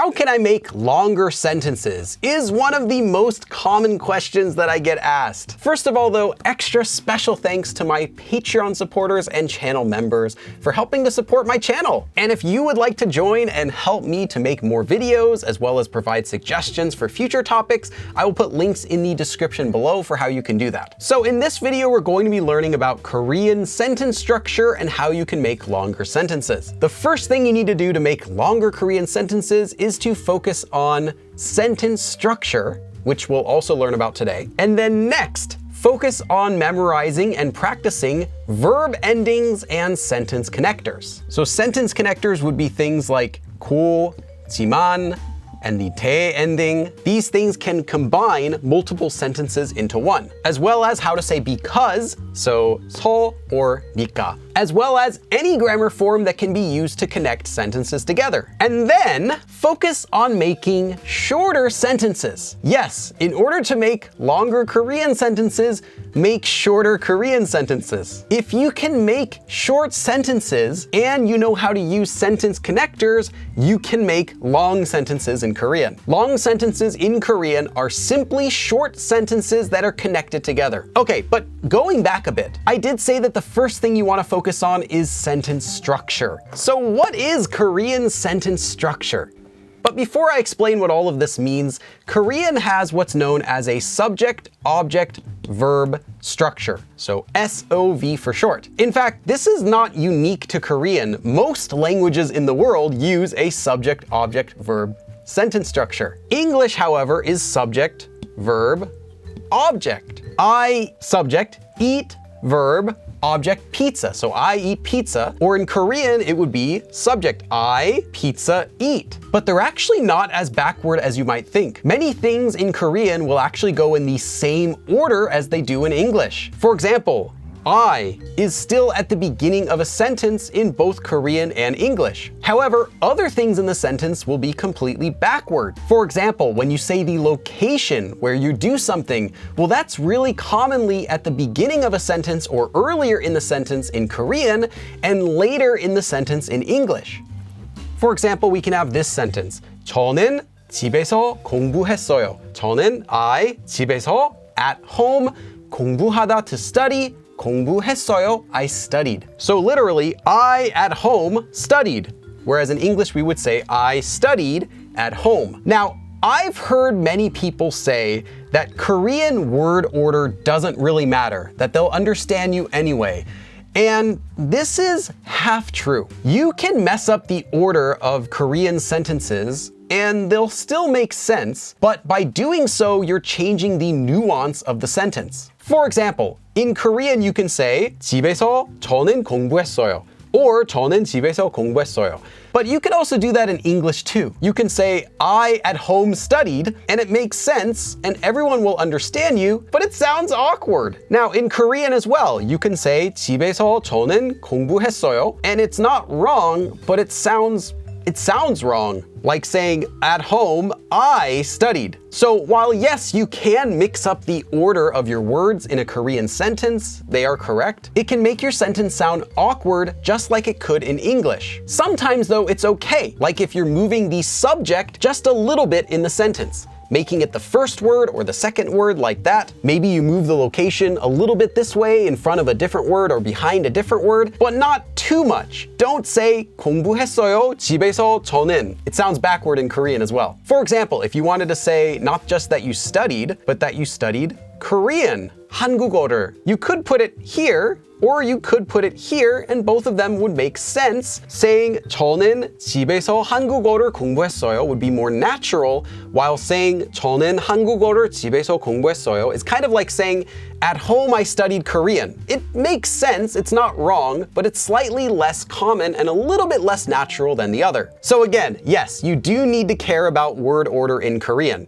How can I make longer sentences is one of the most common questions that I get asked. First of all though, extra special thanks to my Patreon supporters and channel members for helping to support my channel. And if you would like to join and help me to make more videos as well as provide suggestions for future topics, I will put links in the description below for how you can do that. So in this video, we're going to be learning about Korean sentence structure and how you can make longer sentences. The first thing you need to do to make longer Korean sentences is to focus on sentence structure, which we'll also learn about today. And then next, focus on memorizing and practicing verb endings and sentence connectors. So sentence connectors would be things like 고, 지만, and the 대 ending. These things can combine multiple sentences into one, as well as how to say because, so 서 or 니까, as well as any grammar form that can be used to connect sentences together. And then focus on making shorter sentences. Yes, in order to make longer Korean sentences, make shorter Korean sentences. If you can make short sentences and you know how to use sentence connectors, you can make long sentences in Korean. Long sentences in Korean are simply short sentences that are connected together. Okay, but going back a bit, I did say that the first thing you want to focus on is sentence structure. So what is Korean sentence structure? But before I explain what all of this means, Korean has what's known as a subject, object, verb structure. So S.O.V for short. In fact, this is not unique to Korean. Most languages in the world use a subject, object, verb sentence structure. English, however, is subject, verb, object. I, subject, eat, verb, object, pizza. So I eat pizza. Or in Korean, it would be subject, I, pizza, eat. But they're actually not as backward as you might think. Many things in Korean will actually go in the same order as they do in English. For example, I is still at the beginning of a sentence in both Korean and English. However, other things in the sentence will be completely backward. For example, when you say the location where you do something, well, that's really commonly at the beginning of a sentence or earlier in the sentence in Korean and later in the sentence in English. For example, we can have this sentence. 저는 집에서 공부했어요. 저는 I 집에서 at home 공부하다 to study. 공부했어요, I studied. So literally, I at home studied. Whereas in English, we would say I studied at home. Now, I've heard many people say that Korean word order doesn't really matter, that they'll understand you anyway. And this is half true. You can mess up the order of Korean sentences and they'll still make sense, but by doing so, you're changing the nuance of the sentence. For example, in Korean, you can say 집에서 저는 공부했어요. Or 저는 집에서 공부했어요. But you could also do that in English too. You can say I at home studied, and it makes sense, and everyone will understand you, but it sounds awkward. Now in Korean as well, you can say 집에서 저는 공부했어요, and it's not wrong, but it sounds wrong, like saying at home, I studied. So while yes, you can mix up the order of your words in a Korean sentence, they are correct, it can make your sentence sound awkward just like it could in English. Sometimes though, it's okay, like if you're moving the subject just a little bit in the sentence, making it the first word or the second word like that. Maybe you move the location a little bit this way in front of a different word or behind a different word, but not too much. Don't say 공부했어요, 집에서 저는. It sounds backward in Korean as well. For example, if you wanted to say not just that you studied, but that you studied Korean, 한국어를, you could put it here, or you could put it here, and both of them would make sense. Saying 저는 집에서 한국어를 공부했어요 would be more natural, while saying 저는 한국어를 집에서 공부했어요 is kind of like saying at home I studied Korean. It makes sense, it's not wrong, but it's slightly less common and a little bit less natural than the other. So again, yes, you do need to care about word order in Korean.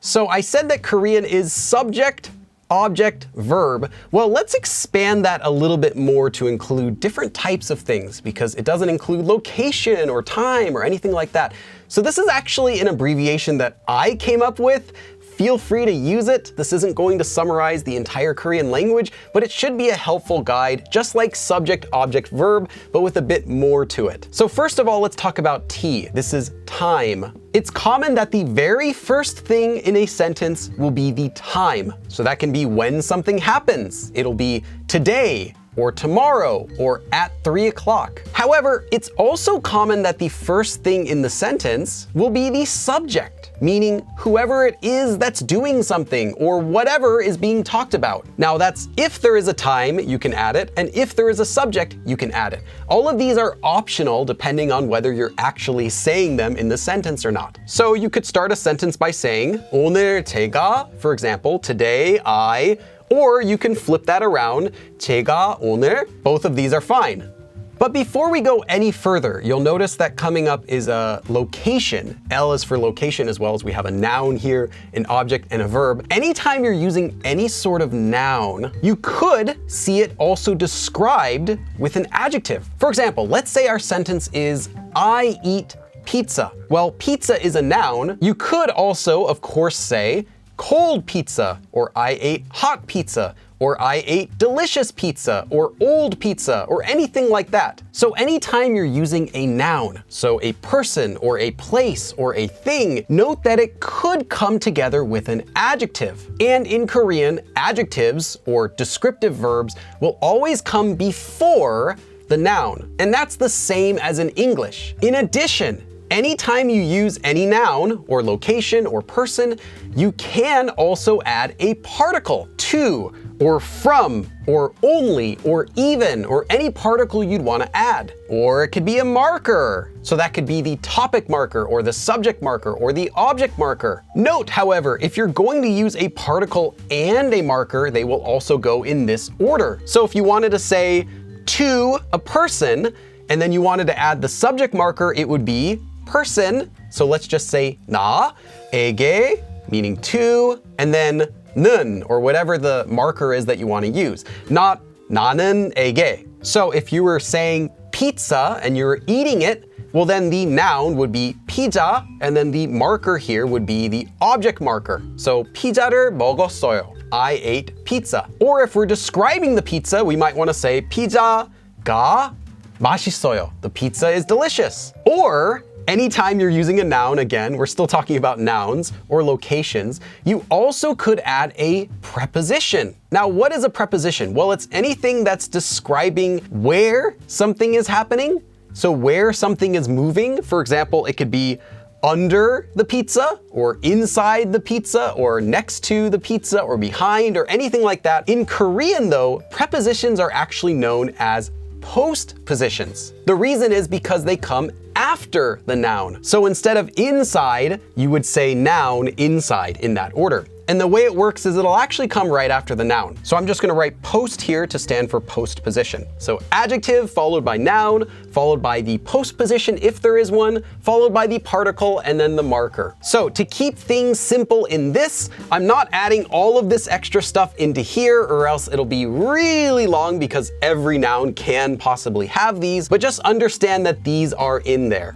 So I said that Korean is subject, object, verb. Well, let's expand that a little bit more to include different types of things because it doesn't include location or time or anything like that. So this is actually an abbreviation that I came up with feel free to use it. This isn't going to summarize the entire Korean language, but it should be a helpful guide, just like subject, object, verb, but with a bit more to it. So first of all, let's talk about T. This is time. It's common that the very first thing in a sentence will be the time. So that can be when something happens. It'll be today, or tomorrow, or at 3 o'clock. However, it's also common that the first thing in the sentence will be the subject, meaning whoever it is that's doing something or whatever is being talked about. Now that's if there is a time, you can add it, and if there is a subject, you can add it. All of these are optional depending on whether you're actually saying them in the sentence or not. So you could start a sentence by saying 오늘 제가, for example, today I, or you can flip that around, 제가 오늘. Both of these are fine. But before we go any further, you'll notice that coming up is a location. L is for location, as well as we have a noun here, an object, and a verb. Anytime you're using any sort of noun, you could see it also described with an adjective. For example, let's say our sentence is, I eat pizza. Well, pizza is a noun. You could also, of course, say, cold pizza, or I ate hot pizza, or I ate delicious pizza, or old pizza, or anything like that. So anytime you're using a noun, so a person, or a place, or a thing, note that it could come together with an adjective. And in Korean, adjectives, or descriptive verbs, will always come before the noun. And that's the same as in English. In addition, anytime you use any noun, or location, or person, you can also add a particle, to, or from, or only, or even, or any particle you'd want to add. Or it could be a marker. So that could be the topic marker, or the subject marker, or the object marker. Note, however, if you're going to use a particle and a marker, they will also go in this order. So if you wanted to say to a person, and then you wanted to add the subject marker, it would be person. So let's just say 나에게, meaning to, and then 는, or whatever the marker is that you want to use, not 나는에게. So if you were saying pizza and you're eating it, well then the noun would be 피자, and then the marker here would be the object marker. So 피자를 먹었어요. I ate pizza. Or if we're describing the pizza, we might want to say 피자가 맛있어요. The pizza is delicious. Or anytime you're using a noun, again, we're still talking about nouns or locations, you also could add a preposition. Now, what is a preposition? Well, it's anything that's describing where something is happening. So where something is moving. For example, it could be under the pizza, or inside the pizza, or next to the pizza, or behind, or anything like that. In Korean, though, prepositions are actually known as postpositions. The reason is because they come after the noun. So instead of inside, you would say noun inside in that order. And the way it works is it'll actually come right after the noun. So I'm just gonna write post here to stand for postposition. So adjective followed by noun, followed by the postposition if there is one, followed by the particle, and then the marker. So to keep things simple in this, I'm not adding all of this extra stuff into here, or else it'll be really long because every noun can possibly have these, but just understand that these are in there.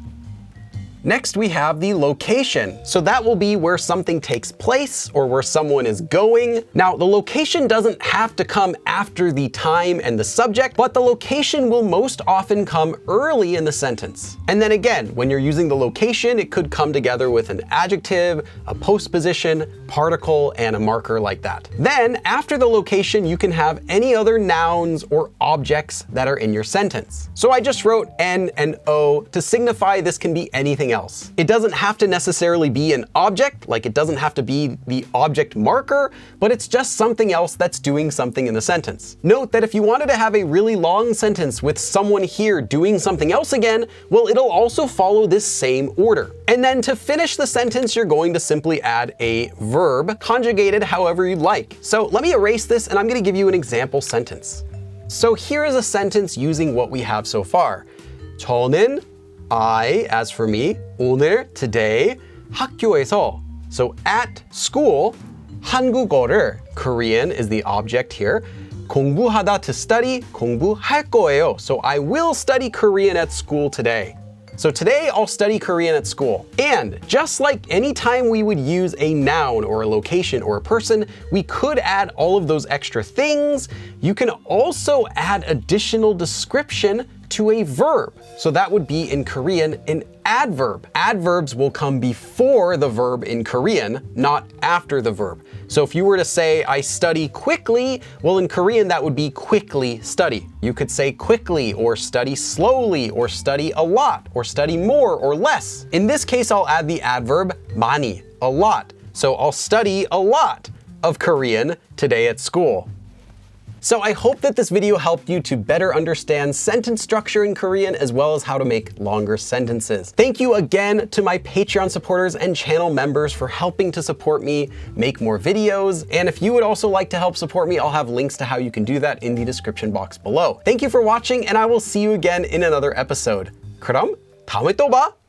Next, we have the location. So that will be where something takes place or where someone is going. Now, the location doesn't have to come after the time and the subject, but the location will most often come early in the sentence. And then again, when you're using the location, it could come together with an adjective, a postposition, particle, and a marker like that. Then, after the location, you can have any other nouns or objects that are in your sentence. So I just wrote N and O to signify this can be anything else. It doesn't have to necessarily be an object, like it doesn't have to be the object marker, but it's just something else that's doing something in the sentence. Note that if you wanted to have a really long sentence with someone here doing something else again, well, it'll also follow this same order. And then to finish the sentence, you're going to simply add a verb, conjugated however you'd like. So let me erase this and I'm going to give you an example sentence. So here is a sentence using what we have so far. 저는, I, as for me, 오늘, today, 학교에서, so at school, 한국어를, Korean is the object here, 공부하다 to study, 공부할 거예요. So I will study Korean at school today. So today I'll study Korean at school. And just like any time we would use a noun or a location or a person, we could add all of those extra things. You can also add additional description to a verb. So that would be in Korean an adverb. Adverbs will come before the verb in Korean, not after the verb. So if you were to say, I study quickly, well, in Korean, that would be quickly study. You could say quickly, or study slowly, or study a lot, or study more or less. In this case, I'll add the adverb 많이, a lot. So I'll study a lot of Korean today at school. So I hope that this video helped you to better understand sentence structure in Korean as well as how to make longer sentences. Thank you again to my Patreon supporters and channel members for helping to support me make more videos. And if you would also like to help support me, I'll have links to how you can do that in the description box below. Thank you for watching, and I will see you again in another episode. 그럼 다음에 또 봐!